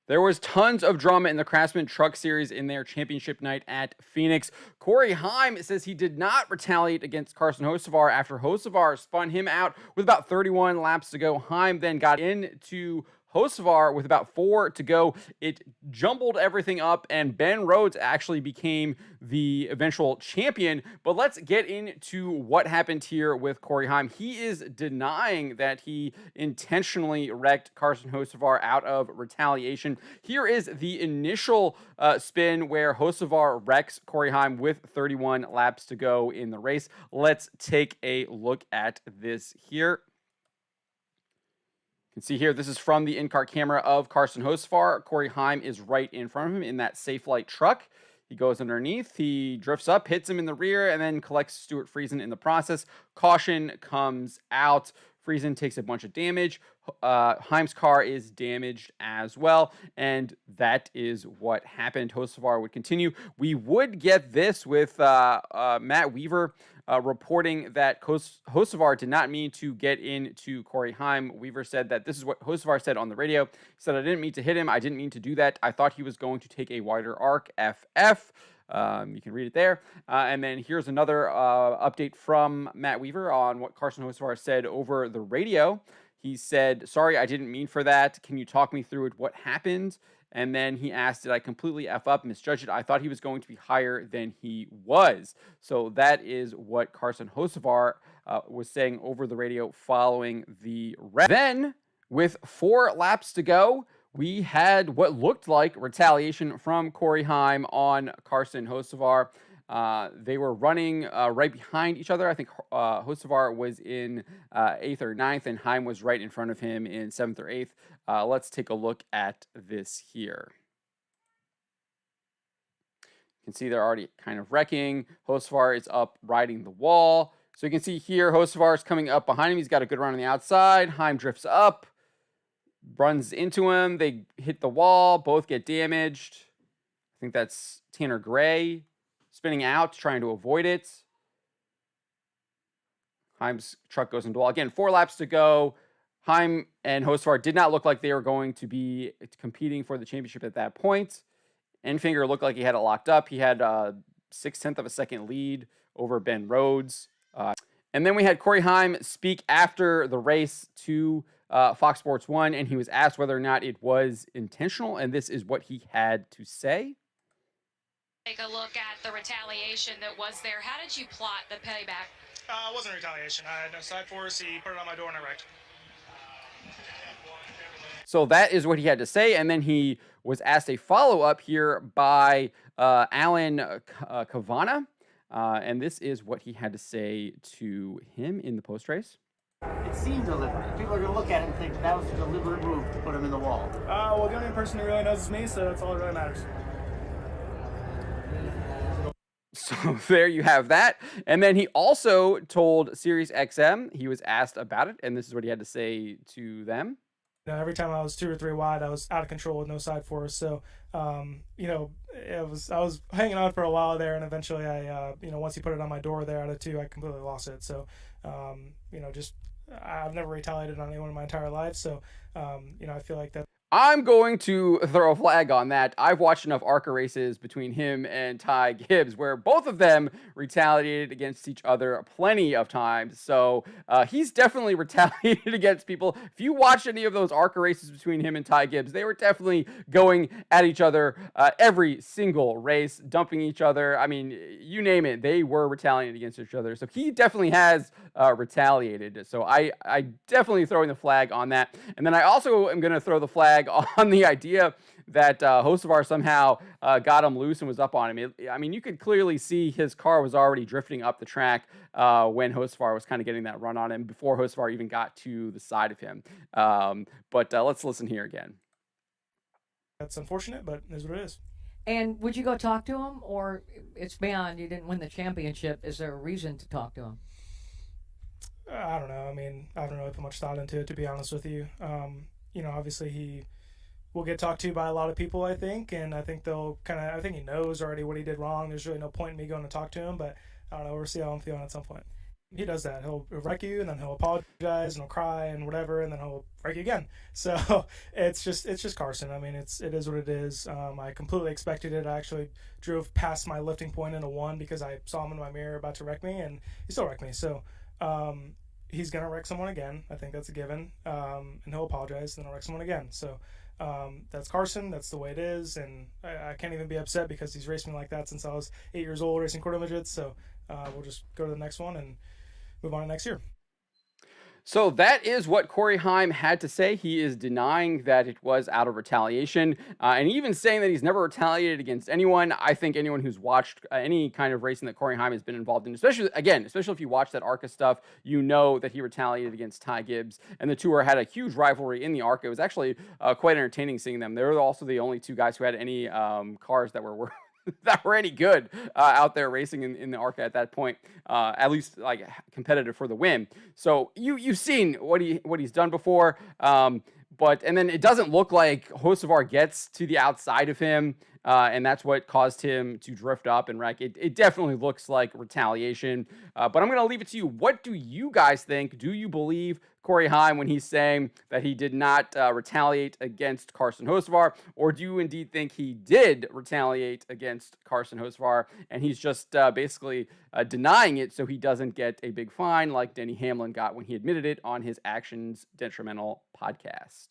There was tons of drama in the Craftsman Truck Series in their championship night at Phoenix. Corey Heim says he did not retaliate against Carson Hocevar after Hocevar spun him out with about 31 laps to go. Heim then got into Hocevar with about 4 to go. It jumbled everything up, and Ben Rhodes actually became the eventual champion. But let's get into what happened here with Corey Heim. He is denying that he intentionally wrecked Carson Hocevar out of retaliation. Here is the initial spin where Hocevar wrecks Corey Heim with 31 laps to go in the race. Let's take a look at this here. You can see here, this is from the in-car camera of Carson Hocevar. Corey Heim is right in front of him in that Safe Light truck. He goes underneath, he drifts up, hits him in the rear, and then collects Stuart Friesen in the process. Caution comes out. Friesen takes a bunch of damage. Heim's car is damaged as well, and that is what happened. Hocevar would continue. We would get this with Matt Weaver reporting that Hocevar did not mean to get into Corey Heim. Weaver said that this is what Hocevar said on the radio. He said, "I didn't mean to hit him. I didn't mean to do that. I thought he was going to take a wider arc, FF." You can read it there. And then here's another update from Matt Weaver on what Carson Hocevar said over the radio. He said, "Sorry, I didn't mean for that. Can you talk me through it? What happened?" And then he asked, "Did I completely F up, misjudge it? I thought he was going to be higher than he was." So that is what Carson Hocevar was saying over the radio following the wreck. Then, with 4 laps to go, we had what looked like retaliation from Corey Heim on Carson Hocevar. They were running right behind each other. I think Hocevar was in 8th or 9th, and Heim was right in front of him in 7th or 8th. Let's take a look at this here. You can see they're already kind of wrecking. Hocevar is up riding the wall. So you can see here, Hocevar is coming up behind him. He's got a good run on the outside. Heim drifts up, runs into him. They hit the wall. Both get damaged. I think that's Tanner Gray spinning out, trying to avoid it. Heim's truck goes into the wall. Again, 4 laps to go. Heim and Hocevar did not look like they were going to be competing for the championship at that point. Enfinger looked like he had it locked up. He had a 0.6 of a second lead over Ben Rhodes. And then we had Corey Heim speak after the race to Fox Sports 1, and he was asked whether or not it was intentional, and this is what he had to say. Take a look at the retaliation that was there. How did you plot the payback? It wasn't retaliation. I had no side force. He put it on my door and I wrecked. So that is what he had to say, and then he was asked a follow-up here by Alan Cavanna, and this is what he had to say to him in the post-race. It seemed deliberate. People are going to look at it and think that was a deliberate move to put him in the wall. Well, the only person who really knows is me, so that's all that really matters. So there you have that. And then he also told Sirius XM, he was asked about it, and this is what he had to say to them. Every time I was 2 or 3 wide, I was out of control with no side force. So, I was hanging on for a while there, and eventually once he put it on my door there out of 2, I completely lost it. So, I've never retaliated on anyone in my entire life. So, I feel like that. I'm going to throw a flag on that. I've watched enough ARCA races between him and Ty Gibbs where both of them retaliated against each other plenty of times. So he's definitely retaliated against people. If you watch any of those ARCA races between him and Ty Gibbs, they were definitely going at each other every single race, dumping each other. I mean, you name it, they were retaliating against each other. So he definitely has retaliated. So I definitely throwing the flag on that. And then I also am going to throw the flag on the idea that Hocevar somehow got him loose and was up on him. I mean, you could clearly see his car was already drifting up the track when Hocevar was kind of getting that run on him before Hocevar even got to the side of him. But let's listen here again. That's unfortunate, but it is what it is. And would you go talk to him, or it's beyond you didn't win the championship? Is there a reason to talk to him? I don't know. I mean, I haven't really put much thought into it, to be honest with you. Obviously he will get talked to by a lot of people, I think, and I think I think he knows already what he did wrong. There's really no point in me going to talk to him, but I don't know. We'll see how I'm feeling at some point. he does that. He'll wreck you, and then he'll apologize, and he'll cry, and whatever, and then he'll wreck you again. So it's just Carson. I mean, it is what it is. I completely expected it. I actually drove past my lifting point into one because I saw him in my mirror about to wreck me, and he still wrecked me. So he's gonna wreck someone again. I think that's a given. And he'll apologize, and then he'll wreck someone again. So that's Carson. That's the way it is, and I can't even be upset because he's raced me like that since I was 8 years old racing quarter midgets. So we'll just go to the next one and move on to next year. So that is what Corey Heim had to say. He is denying that it was out of retaliation, and even saying that he's never retaliated against anyone. I think anyone who's watched any kind of racing that Corey Heim has been involved in, especially if you watch that ARCA stuff, you know that he retaliated against Ty Gibbs, and the two had a huge rivalry in the ARCA. It was actually quite entertaining seeing them. They were also the only two guys who had any cars that were that were any good out there racing in the ARCA at that point, at least like competitive for the win. So you've seen what he's done before, but then it doesn't look like Hocevar gets to the outside of him, and that's what caused him to drift up and wreck. It definitely looks like retaliation, but I'm going to leave it to you. What do you guys think? Do you believe Corey Heim when he's saying that he did not retaliate against Carson Hocevar, or do you indeed think he did retaliate against Carson Hocevar and he's just basically denying it so he doesn't get a big fine like Denny Hamlin got when he admitted it on his Actions Detrimental podcast?